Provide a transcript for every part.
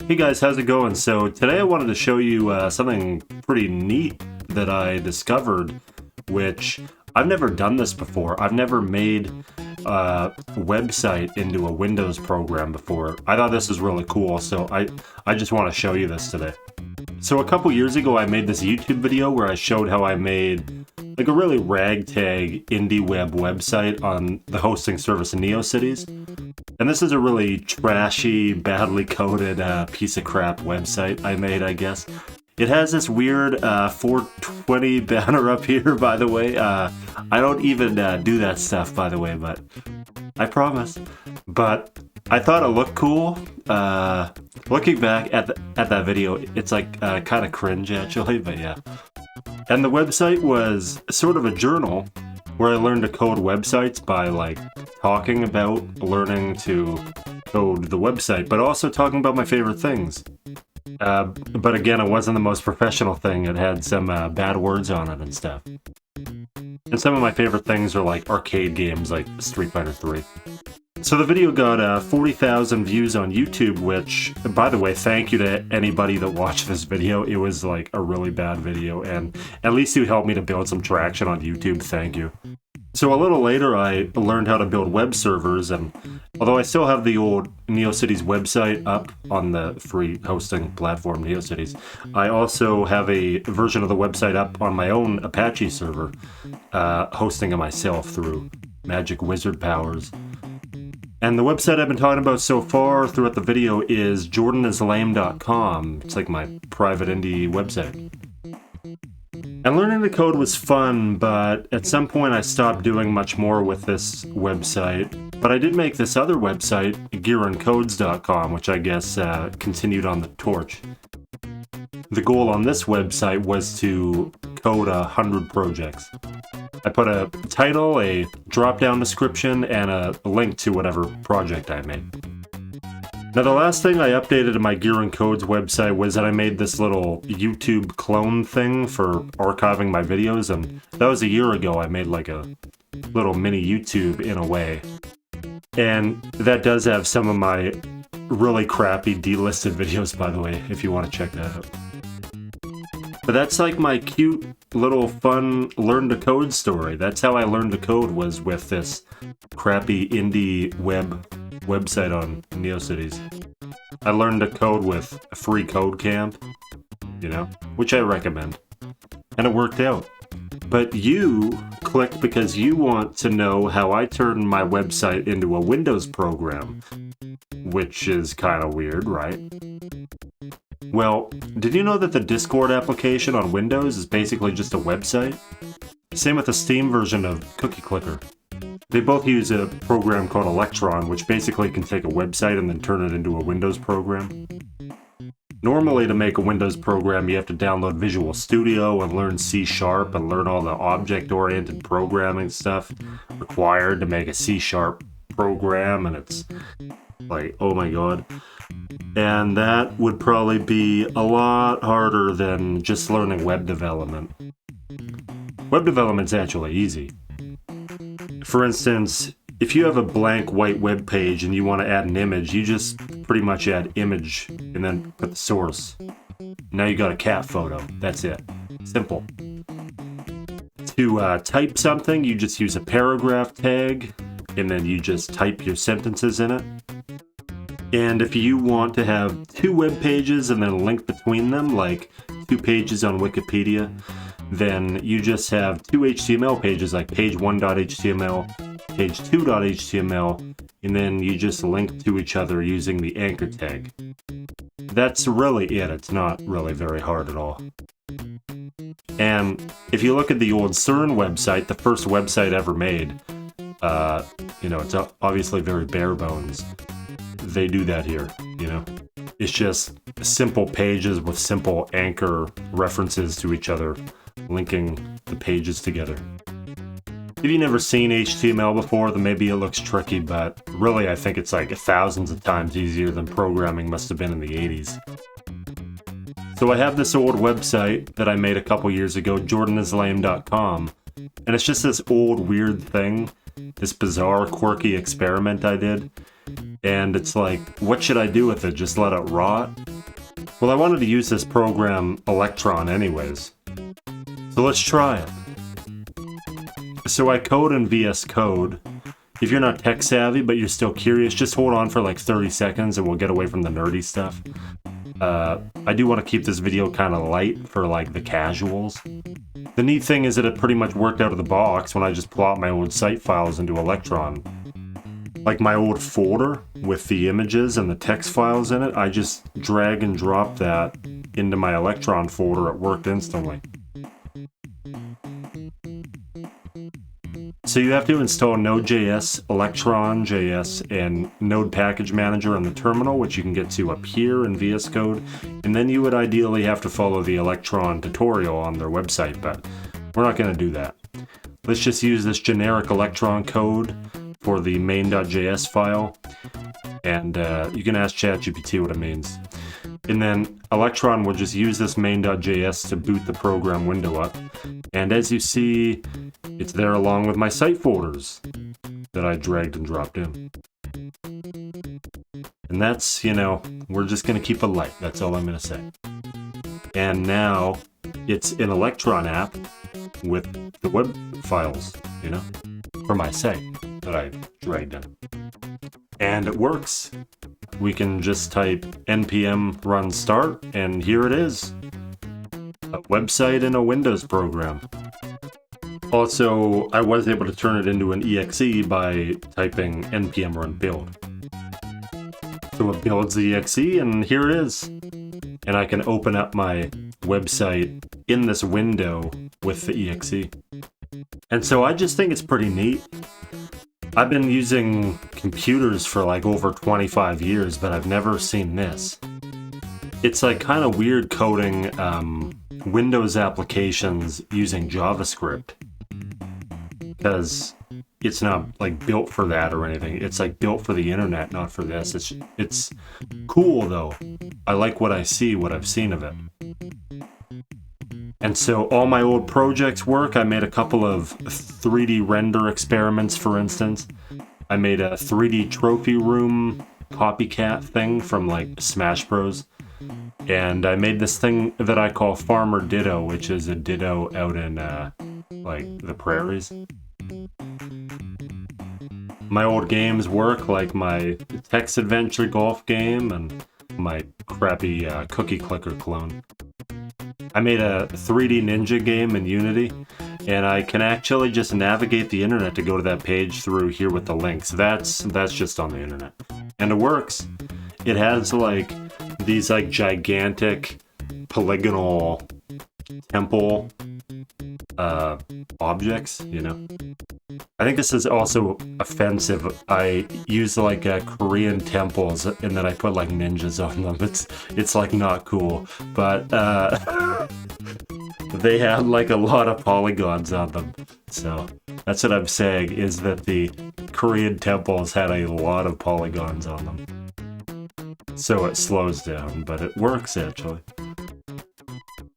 Hey guys, how's it going? So today I wanted to show you something pretty neat that I discovered, which I've never done this before. I've never made a website into a Windows program before. I thought this was really cool, so I just want to show you this today. So a couple years ago I made this YouTube video where I showed how I made like a really ragtag indie web website on the hosting service NeoCities. And this is a really trashy, badly coded piece of crap website I made, I guess. It has this weird 420 banner up here, by the way. I don't even do that stuff, by the way, but I promise. But I thought it looked cool. Looking back at that video, it's like kind of cringe, actually, but yeah. And the website was sort of a journal where I learned to code websites by like talking about learning to code the website, but also talking about my favorite things. But again, it wasn't the most professional thing. It had some bad words on it and stuff. And some of my favorite things are like arcade games like Street Fighter 3. So the video got 40,000 views on YouTube, which, by the way, thank you to anybody that watched this video. It was like a really bad video, and at least you helped me to build some traction on YouTube. Thank you. So a little later, I learned how to build web servers, and although I still have the old NeoCities website up on the free hosting platform NeoCities, I also have a version of the website up on my own Apache server, hosting it myself through magic wizard powers. And the website I've been talking about so far throughout the video is jordanislame.com. It's like my private indie website. And learning the code was fun, but at some point I stopped doing much more with this website. But I did make this other website, gearandcodes.com, which I guess continued on the torch. The goal on this website was to code 100 projects. I put a title, a drop-down description, and a link to whatever project I made. Now the last thing I updated in my Gear and Codes website was that I made this little YouTube clone thing for archiving my videos, and that was a year ago. I made like a little mini YouTube in a way. And that does have some of my really crappy delisted videos, by the way, if you want to check that out. But that's like my cute little fun learn to code story. That's how I learned to code, was with this crappy indie website on NeoCities. I learned to code with a free code camp, which I recommend. And it worked out. But you clicked because you want to know how I turned my website into a Windows program, which is kind of weird, right? Well, did you know that the Discord application on Windows is basically just a website? Same with the Steam version of Cookie Clicker. They both use a program called Electron, which basically can take a website and then turn it into a Windows program. Normally, to make a Windows program, you have to download Visual Studio and learn C# and learn all the object-oriented programming stuff required to make a C# program, and it's like, oh my god. And that would probably be a lot harder than just learning web development. Web development's actually easy. For instance, if you have a blank white web page and you want to add an image, you just pretty much add image and then put the source. Now you got a cat photo. That's it. Simple. To type something, you just use a paragraph tag, and then you just type your sentences in it. And if you want to have two web pages and then a link between them, like 2 pages on Wikipedia, then you just have 2 HTML pages, like page1.html, page2.html, and then you just link to each other using the anchor tag. That's really it. It's not really very hard at all. And if you look at the old CERN website, the first website ever made, it's obviously very bare bones. They do that here, It's just simple pages with simple anchor references to each other, linking the pages together. If you've never seen HTML before, then maybe it looks tricky, but really I think it's like thousands of times easier than programming must have been in the 80s. So I have this old website that I made a couple years ago, jordanislame.com, and it's just this old weird thing, this bizarre, quirky experiment I did. And it's like, what should I do with it? Just let it rot? Well, I wanted to use this program Electron anyways, so let's try it. So I code in VS Code. If you're not tech savvy, but you're still curious, just hold on for like 30 seconds and we'll get away from the nerdy stuff. I do want to keep this video kind of light for like the casuals. The neat thing is that it pretty much worked out of the box when I just plot my old site files into Electron. Like my old folder with the images and the text files in it, I just drag and drop that into my Electron folder. It worked instantly. So you have to install Node.js, Electron.js, and Node Package Manager on the terminal, which you can get to up here in VS Code. And then you would ideally have to follow the Electron tutorial on their website, but we're not going to do that. Let's just use this generic Electron code for the main.js file, and you can ask ChatGPT what it means. And then Electron will just use this main.js to boot the program window up. And as you see, it's there along with my site folders that I dragged and dropped in. And that's, you know, we're just going to keep it light. That's all I'm going to say. And now it's an Electron app with the web files, you know, for my site that I dragged in. And it works. We can just type npm run start, and here it is. A website in a Windows program. Also, I was able to turn it into an exe by typing npm run build. So it builds the exe, and here it is. And I can open up my website in this window with the exe. And so I just think it's pretty neat. I've been using computers for like over 25 years, but I've never seen this. It's like kind of weird coding Windows applications using JavaScript, because it's not like built for that or anything. It's like built for the internet, not for this. It's cool though. I like what I see, what I've seen of it. And so all my old projects work. I made a couple of 3D render experiments, for instance. I made a 3D trophy room copycat thing from like Smash Bros. And I made this thing that I call Farmer Ditto, which is a ditto out in like the prairies. My old games work, like my text adventure golf game and my crappy cookie clicker clone. I made a 3D ninja game in Unity, and I can actually just navigate the internet to go to that page through here with the links. That's just on the internet. And it works. It has like these like gigantic polygonal temple objects, you know. I think this is also offensive. I use like Korean temples and then I put like ninjas on them. It's like not cool, but they had like a lot of polygons on them. So that's what I'm saying, is that the Korean temples had a lot of polygons on them. So it slows down, but it works actually.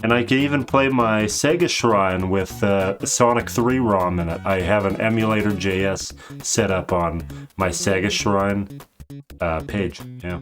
And I can even play my Sega Shrine with Sonic 3 ROM in it. I have an emulator.js set up on my Sega Shrine page. Yeah.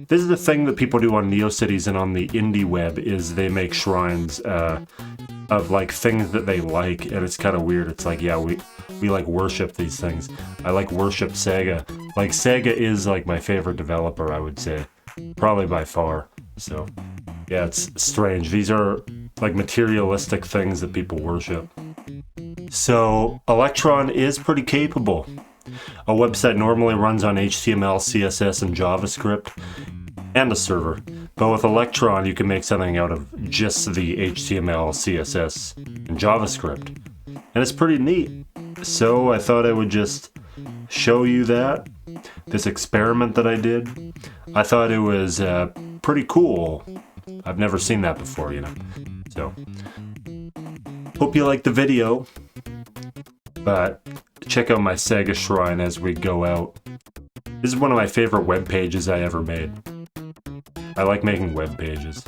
This is the thing that people do on NeoCities and on the indie web, is they make shrines of like things that they like, and it's kind of weird. It's like, yeah, we like worship these things. I like worship Sega. Like Sega is like my favorite developer, I would say, probably by far. So yeah, it's strange. These are like materialistic things that people worship. So Electron is pretty capable. A website normally runs on HTML, CSS, and JavaScript, and a server. But with Electron, you can make something out of just the HTML, CSS, and JavaScript. And it's pretty neat. So I thought I would just show you that. This experiment that I did. I thought it was pretty cool. I've never seen that before, you know. So, hope you liked the video. But check out my Sega Shrine as we go out. This is one of my favorite web pages I ever made. I like making web pages.